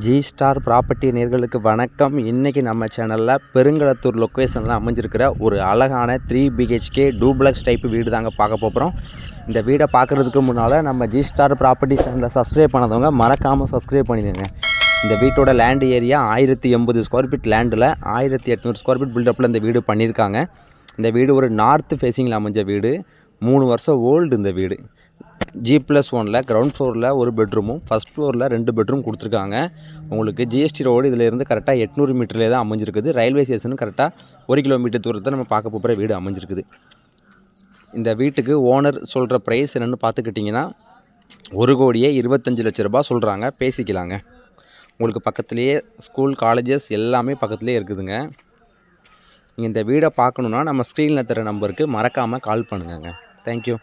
G star property நேர்களுக்கு வணக்கம். இன்றைக்கி நம்ம சேனலில் பெருங்களத்தூர் லொக்கேஷனில் அமைஞ்சிருக்கிற ஒரு அழகான 3 BHK டூப்ளக்ஸ் டைப்பு வீடு தாங்க பார்க்க போகிறோம். இந்த வீடை பார்க்குறதுக்கு முன்னால் நம்ம ஜி ஸ்டார் ப்ராப்பர்ட்டி சேனலை சப்ஸ்கிரைப் பண்ணாதவங்க மறக்காமல் சப்ஸ்கிரைப் பண்ணிடுங்க. இந்த வீட்டோட லேண்ட் ஏரியா 1080 ஸ்கொயர் ஃபீட் லேண்டில் 1800 ஸ்கொயர் ஃபீட் பில்டப்பில் இந்த வீடு பண்ணியிருக்காங்க. இந்த வீடு ஒரு நார்த் ஃபேஸிங்கில் அமைஞ்ச வீடு. 3 வருஷம் ஓல்டு. இந்த வீடு G+1 கிரவுண்ட் ஃப்ளோரில் ஒரு பெட்ரூமும் ஃபஸ்ட் ஃப்ளோரில் 2 பெட்ரூம் கொடுத்துருக்காங்க. உங்களுக்கு ஜிஎஸ்டி ரோடு இதிலேருந்து கரெக்டாக 800 மீட்டர்லேயே தான் அமைஞ்சிருக்குது. ரயில்வே ஸ்டேஷனும் கரெக்டாக 1 கிலோமீட்டர் தூரத்தை நம்ம பார்க்க போகிற வீடு அமைஞ்சிருக்குது. இந்த வீட்டுக்கு ஓனர் சொல்கிற ப்ரைஸ் என்னென்னு பார்த்துக்கிட்டிங்கன்னா 1,25,00,000 ரூபா சொல்கிறாங்க. பேசிக்கலாங்க. உங்களுக்கு பக்கத்துலேயே ஸ்கூல் காலேஜஸ் எல்லாமே பக்கத்துலேயே இருக்குதுங்க. நீங்கள் இந்த வீடை பார்க்கணுன்னா நம்ம ஸ்க்ரீனில் தர நம்பருக்கு மறக்காமல் கால் பண்ணுங்க. தேங்க்யூ.